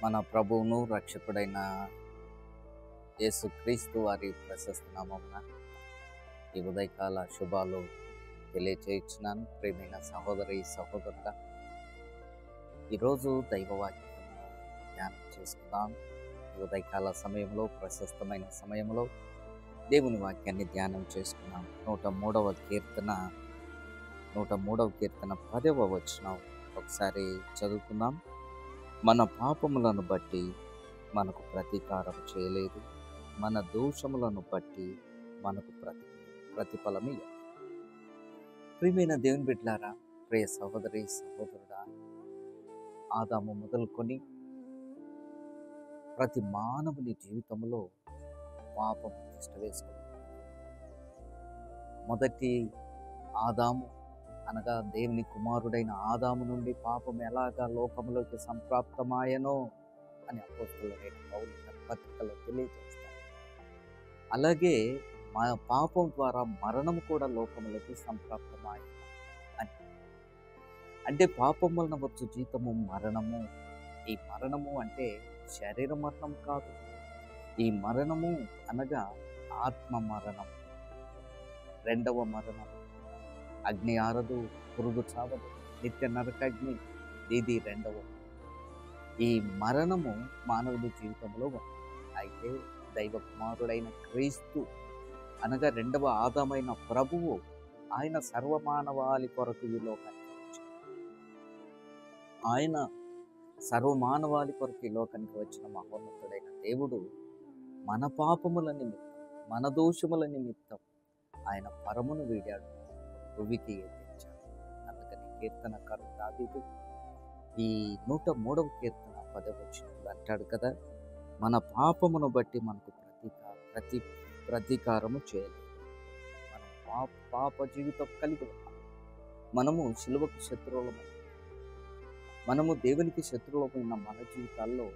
మన ప్రభువును రక్షకుడైన యేసుక్రీస్తు వారి ప్రశస్త నామమున ఈ ఉదయకాల శుభాలు తెలియచేయుచున్నాను. ప్రియమైన సహోదరి సహోదరుడా, ఈరోజు దైవవాక్యం ధ్యానం చేసుకుందాం. ఈ ఉదయకాల సమయంలో, ప్రశస్తమైన సమయంలో దేవుని వాక్యాన్ని ధ్యానం చేసుకున్నాం. 103వ కీర్తన 10వ వచనం ఒకసారి చదువుకుందాం. మన పాపములను బట్టి మనకు ప్రతీకారం చేయలేదు, మన దోషములను బట్టి మనకు ప్రతిఫలమే. ప్రియమైన దేవుని బిడ్డలారా, ప్రియ సహోదరి సహోదరుడా, ఆదాము మొదలుకొని ప్రతి మానవుని జీవితంలో పాపం తిష్ట వేసుకుంది. మొదటి ఆదాము అనగా దేవుని కుమారుడైన ఆదాము నుండి పాపం ఎలాగా లోకంలోకి సంప్రాప్తమాయనో అని అపోస్తలుడైన పౌలు తన పత్రికలో తెలియజేస్తారు. అలాగే మా పాపం ద్వారా మరణం కూడా లోకంలోకి సంప్రాప్తమాయను అని. అంటే పాపం వలన వచ్చు జీతము మరణము. ఈ మరణము అంటే శరీర మరణం కాదు. ఈ మరణము అనగా ఆత్మ మరణం, రెండవ మరణం. అగ్ని ఆరదు, పురుగు చావదు, నిత్య నరకాగ్ని, ఇది రెండవ. ఈ మరణము మానవుడి జీవితంలో ఉంది. అయితే దైవ కుమారుడైన క్రీస్తు అనగా రెండవ ఆదామైన ప్రభువు, ఆయన సర్వమానవాళి కొరకు ఈ లోకానికి వచ్చాడు. ఆయన సర్వమానవాళి కొరకు ఈ లోకానికి వచ్చిన మహోన్నతుడైన దేవుడు మన పాపముల నిమిత్తం, మన దోషముల నిమిత్తం ఆయన పరమును వీడాడు, భూమికి ఎత్తించాడు. అందుకని కీర్తనకారుడు దావీదు ఈ 103వ కీర్తన 10వ వచనంలో అంటాడు కదా, మన పాపమును బట్టి మనకు ప్రతీకారము చేయలేదు. మనం పాప జీవితం కలిగి ఉన్నాం. మనము శిలువకు శత్రువులము. మనము దేవునికి శత్రువులమైన మన జీవితాల్లో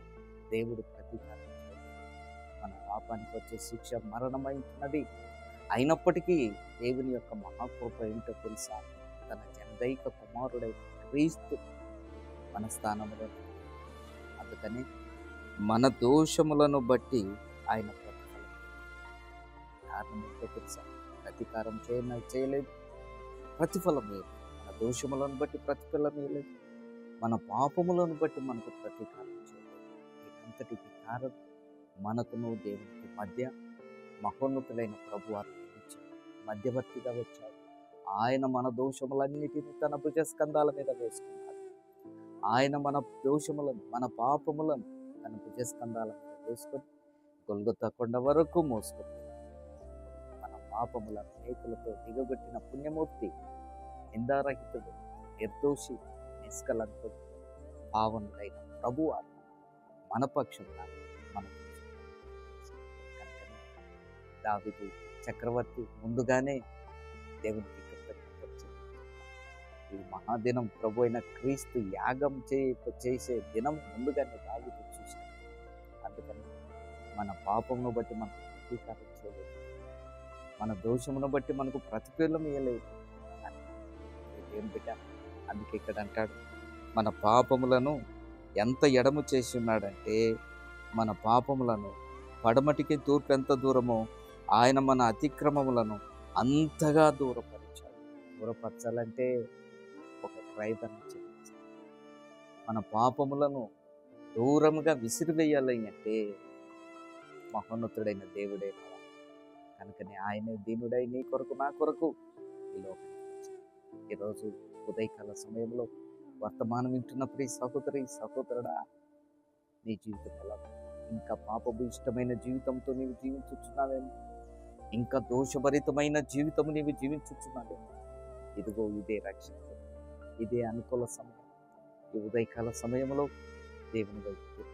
దేవుడు ప్రతీకారం చేయలేదు. మన పాపానికి వచ్చే శిక్ష మరణమైనది. అయినప్పటికీ దేవుని యొక్క మహాకృప ఏంటో తెలుసా? తన జనదైక కుమారుడైన క్రీస్తు మన స్థానంలో. అందుకని మన దోషములను బట్టి ఆయన ప్రతిఫలం. కారణం ఏంటో తెలుసా? ప్రతీకారం చేయలేదు, ప్రతిఫలం లేదు. మన దోషములను బట్టి ప్రతిఫలం లేదు, మన పాపములను బట్టి మనకు ప్రతీకారం చేయలేదు. దీనంతటికి కారణం మనకును దేవునికి మధ్య మహోన్నతులైన ప్రభువారు మధ్యవర్తిగా వచ్చాడు. ఆయన మన దోషములన్నిటినీ తన భుజస్కంధాల మీద వేసుకున్నాడు. ఆయన మన దోషములను, మన పాపములను తన భుజస్కంధాల మీద వేసుకొని గొల్గొతా కొండ వరకు మోసుకొని మన పాపములను నేకులతో దిగబెట్టిన పుణ్యమూర్తి, నిందారహితుడు, నిర్దోషి, నిష్కలంకుడు, పావనుడైన ప్రభువారు మన పక్షంగా మన దావీదు చక్రవర్తి ముందుగానే దేవునికి కృతజ్ఞత. ఈ మహాదినం ప్రభు అయిన క్రీస్తు యాగం చేసే దినం ముందుగానే దావీదు చూశాడు. అందుకని మన పాపమును బట్టి మనకు ప్రతీకారం చేయలేదు, మన దోషమును బట్టి మనకు ప్రతిఫలం ఇవ్వలేదు అని ఏం బిడ్డ. అందుకే ఇక్కడ అంటాడు, మన పాపములను ఎంత ఎడము చేసి ఉన్నాడంటే, మన పాపములను పడమటికి తూర్పు ఎంత దూరమో ఆయన మన అతిక్రమములను అంతగా దూరపరిచాడు. దూరపరచాలంటే ఒక క్రైదనం చెల్లించాలి. మన పాపములను దూరంగా విసిరివేయాలి అంటే మహోన్నతుడైన దేవుడే కావాలి. కనుకనే ఆయనే దీనుడై నీ కొరకు నా కొరకు ఈ లోకానికి వచ్చాడు. ఈరోజు ఉదయకాల సమయంలో వర్తమానం వింటున్న ప్రియ సహోదరి సహోదరుడా, నీ జీవితం ఎలా? ఇంకా పాపభూయిష్టమైన జీవితంతో నీవు జీవించుచున్నావేమో, ఇంకా దోషభరితమైన జీవితం నీవు జీవించుచున్నావేమో. ఇదిగో ఇదే రక్షణ, ఇదే అనుకూల సమయం. ఈ ఉదయకాల సమయంలో దేవుని వైపు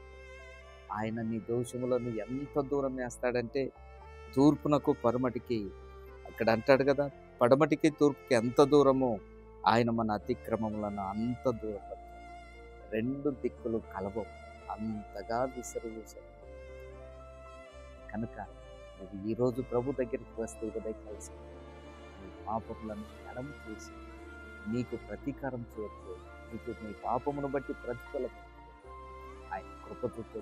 ఆయన నీ దోషములను ఎంత దూరం వేస్తాడంటే, తూర్పునకు పడమటికి, అక్కడ అంటాడు కదా, పడమటికి తూర్పుకి ఎంత దూరమో ఆయన మన అతిక్రమములను అంత దూరపడతాడు. రెండు దిక్కులు కలవవు, అంతగా విసరు. కనుక నువ్వు ఈరోజు ప్రభు దగ్గరికి వస్తే ఉదయకాల సమయం నీ పాపములను ఎడమ చేసి నీకు ప్రతీకారం చేయట్లేదు, నీకు నీ పాపమును బట్టి ప్రతిఫలం ఆయన కృపతో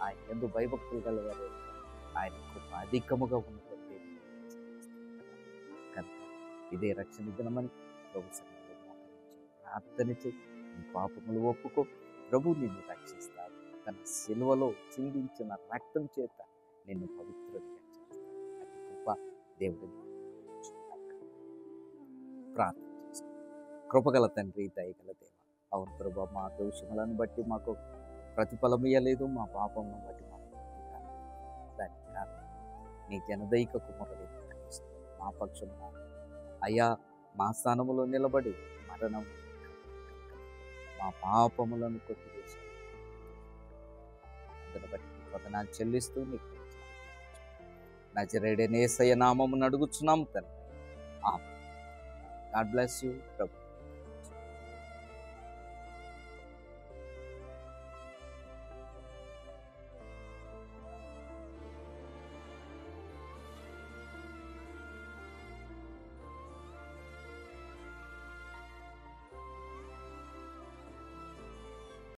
ఆయన యందు భయభక్తులు గలవారు, ఆయన కృప అధికముగా ఉన్నటువంటి కనుక ఇదే రక్షణ దినమని ప్రభు సన్నిధిలో మోకరించి ప్రార్థన చేయి. నీ పాపములు ఒప్పుకో, ప్రభు నిన్ను రక్షిస్తాడు. తన సిలువలో చిందించిన రక్తం చేత నిన్ను పవిత్రుడిగా చేస్తాడు. అటు కృప దేవుడిని ప్రార్థన చేస్తాడు. కృపగల తండ్రి, దయగల దేవ, అవును ప్రభు, మా దోషములను బట్టి మాకు ప్రతిఫలం ఇయ్యలేదు, మా పాపములను బట్టి మాకు దానికి కారణం నీ జనదైక కుమారుడు మా పక్షమున అయ్యా మా స్థానములో నిలబడి మరణం మా పాపములను కొట్టివేశాడు. అందును బట్టి వందనాలు చెల్లిస్తూ నీకు నజరేయుడైన యేసయ్య నామమున అడుగుచున్నాము తండ్రి. Amen. God bless you Prabhu.